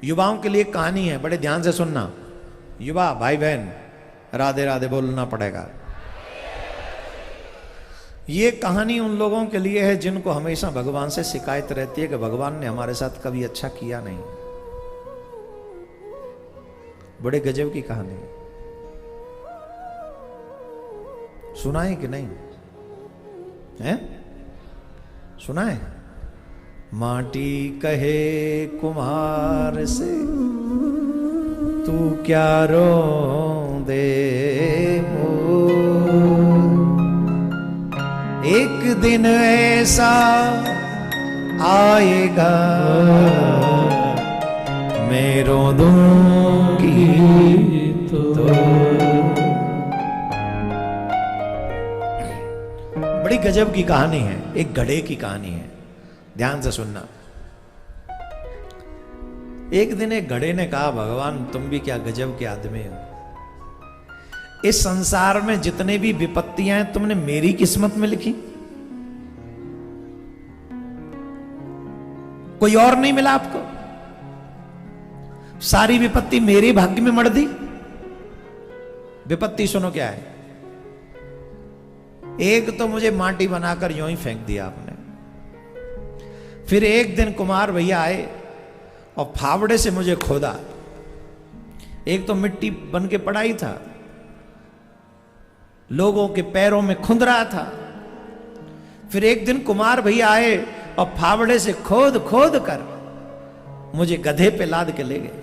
युवाओं के लिए कहानी है, बड़े ध्यान से सुनना। युवा भाई बहन, राधे राधे बोलना पड़ेगा। ये कहानी उन लोगों के लिए है जिनको हमेशा भगवान से शिकायत रहती है कि भगवान ने हमारे साथ कभी अच्छा किया नहीं। बड़े गजब की कहानी है, सुना है कि नहीं है? सुना है? माटी कहे कुम्हार से तू क्या रो दे एक दिन ऐसा आएगा मैं रो दूंगी तो। बड़ी गजब की कहानी है, एक घड़े की कहानी है, ध्यान से सुनना। एक दिन एक घड़े ने कहा, भगवान तुम भी क्या गजब के आदमी हो। इस संसार में जितने भी विपत्तियां हैं तुमने मेरी किस्मत में लिखी, कोई और नहीं मिला आपको। सारी विपत्ति मेरे भाग्य में मर दी। विपत्ति सुनो क्या है। एक तो मुझे माटी बनाकर यूं ही फेंक दिया आपने। फिर एक दिन कुमार भैया आए और फावड़े से मुझे खोदा। एक तो मिट्टी बन के पड़ा ही था, लोगों के पैरों में खुंद रहा था। फिर एक दिन कुमार भैया आए और फावड़े से खोद खोद कर मुझे गधे पे लाद के ले गए।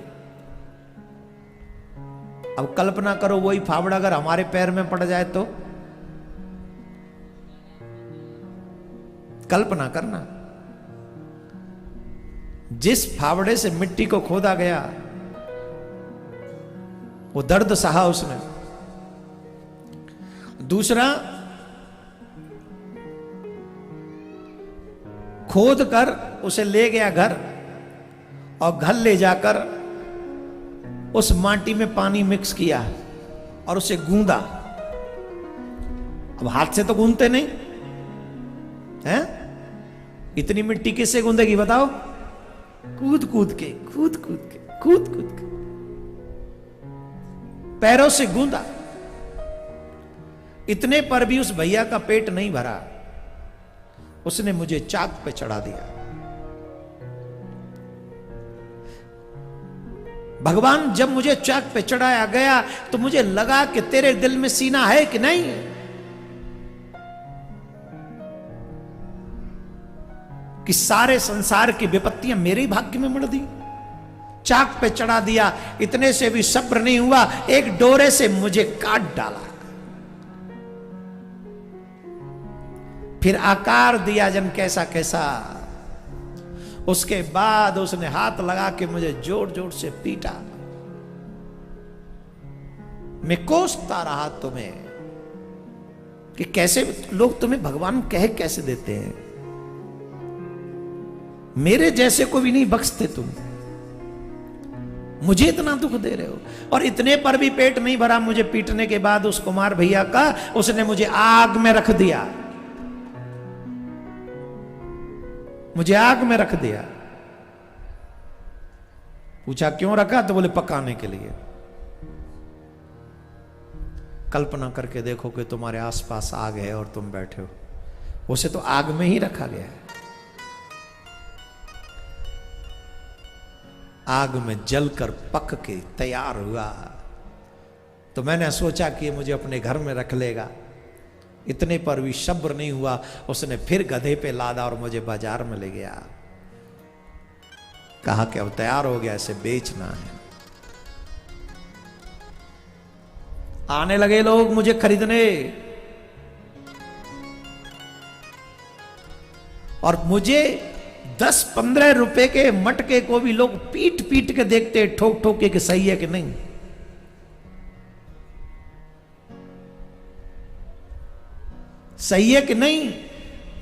अब कल्पना करो, वही फावड़ा अगर हमारे पैर में पड़ जाए तो कल्पना करना। जिस फावड़े से मिट्टी को खोदा गया वो दर्द सहा उसने। दूसरा, खोद कर उसे ले गया घर और घर ले जाकर उस माटी में पानी मिक्स किया और उसे गूंदा। अब हाथ से तो गूंदते नहीं हैं, इतनी मिट्टी किससे गूंदेगी बताओ? कूद कूद के पैरों से गूंदा। इतने पर भी उस भैया का पेट नहीं भरा, उसने मुझे चाक पे चढ़ा दिया। भगवान जब मुझे चाक पे चढ़ाया गया तो मुझे लगा कि तेरे दिल में सीना है कि नहीं। कि सारे संसार की विपत्तियां मेरे भाग्य में मर दी। चाक पे चढ़ा दिया, इतने से भी सब्र नहीं हुआ, एक डोरे से मुझे काट डाला। फिर आकार दिया जन कैसा कैसा। उसके बाद उसने हाथ लगा के मुझे जोर जोर से पीटा। मैं कोसता रहा तुम्हें कि कैसे लोग तुम्हें भगवान कह कैसे देते हैं। मेरे जैसे को भी नहीं बख्शते तुम, मुझे इतना दुख दे रहे हो। और इतने पर भी पेट नहीं भरा मुझे पीटने के बाद उस कुमार भैया का। उसने मुझे आग में रख दिया, मुझे आग में रख दिया। पूछा क्यों रखा, तो बोले पकाने के लिए। कल्पना करके देखो कि तुम्हारे आसपास आग है और तुम बैठे हो, उसे तो आग में ही रखा गया है। आग में जलकर पक के तैयार हुआ तो मैंने सोचा कि मुझे अपने घर में रख लेगा। इतने पर भी सब्र नहीं हुआ, उसने फिर गधे पे लादा और मुझे बाजार में ले गया। कहा कि अब तैयार हो गया, इसे बेचना है। आने लगे लोग मुझे खरीदने और मुझे 10-15 रुपए के मटके को भी लोग पीट पीट के देखते, ठोक ठोक के कि सही है कि नहीं। सही है कि नहीं,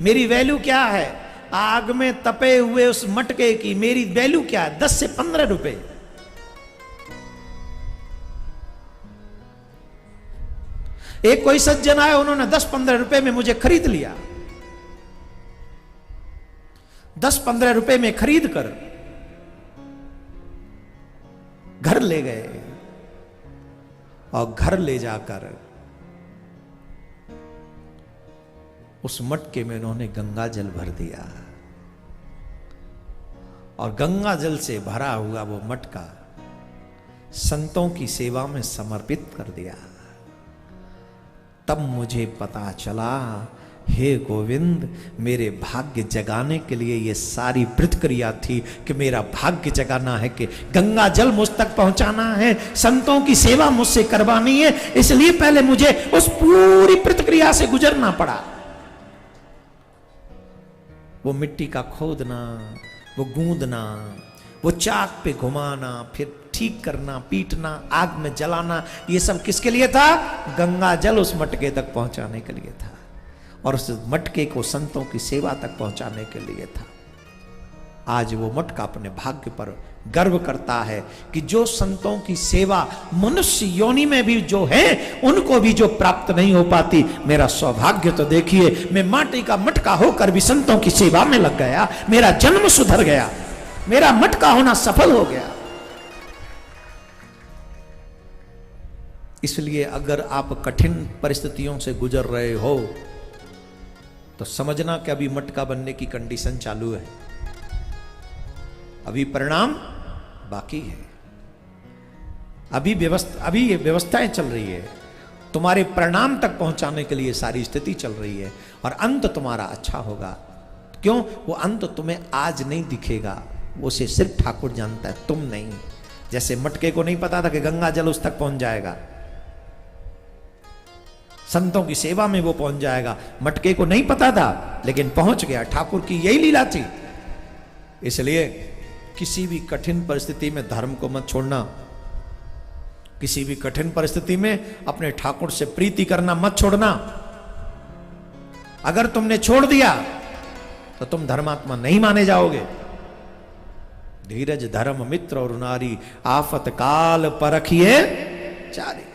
मेरी वैल्यू क्या है। आग में तपे हुए उस मटके की मेरी वैल्यू क्या है, 10 से 15 रुपए। एक कोई सज्जन आया, उन्होंने 10-15 रुपए में मुझे खरीद लिया। 10-15 रुपए में खरीद कर घर ले गए और घर ले जाकर उस मटके में उन्होंने गंगा जल भर दिया और गंगा जल से भरा हुआ वो मटका संतों की सेवा में समर्पित कर दिया। तब मुझे पता चला, हे गोविंद, मेरे भाग्य जगाने के लिए ये सारी प्रतिक्रिया थी कि मेरा भाग्य जगाना है कि गंगा जल मुझ तक पहुंचाना है, संतों की सेवा मुझसे करवानी है, इसलिए पहले मुझे उस पूरी प्रतिक्रिया से गुजरना पड़ा। वो मिट्टी का खोदना, वो गूंदना, वो चाक पे घुमाना, फिर ठीक करना, पीटना, आग में जलाना, ये सब किसके लिए था? गंगा जल उस मटके तक पहुंचाने के लिए था और उस मटके को संतों की सेवा तक पहुंचाने के लिए था। आज वो मटका अपने भाग्य पर गर्व करता है कि जो संतों की सेवा मनुष्य योनि में भी जो है उनको भी जो प्राप्त नहीं हो पाती, मेरा सौभाग्य तो देखिए, मैं माटी का मटका होकर भी संतों की सेवा में लग गया, मेरा जन्म सुधर गया, मेरा मटका होना सफल हो गया। इसलिए अगर आप कठिन परिस्थितियों से गुजर रहे हो तो समझना कि अभी मटका बनने की कंडीशन चालू है, अभी परिणाम बाकी है, अभी ये व्यवस्थाएं चल रही है, तुम्हारे परिणाम तक पहुंचाने के लिए सारी स्थिति चल रही है और अंत तुम्हारा अच्छा होगा। क्यों? वो अंत तुम्हें आज नहीं दिखेगा, वो से सिर्फ ठाकुर जानता है, तुम नहीं। जैसे मटके को नहीं पता था कि गंगा जल उस तक पहुंच जाएगा, संतों की सेवा में वो पहुंच जाएगा, मटके को नहीं पता था लेकिन पहुंच गया। ठाकुर की यही लीला थी। इसलिए किसी भी कठिन परिस्थिति में धर्म को मत छोड़ना, किसी भी कठिन परिस्थिति में अपने ठाकुर से प्रीति करना मत छोड़ना। अगर तुमने छोड़ दिया तो तुम धर्मात्मा नहीं माने जाओगे। धीरज धर्म मित्र और नारी, आफत काल परखिए चारी।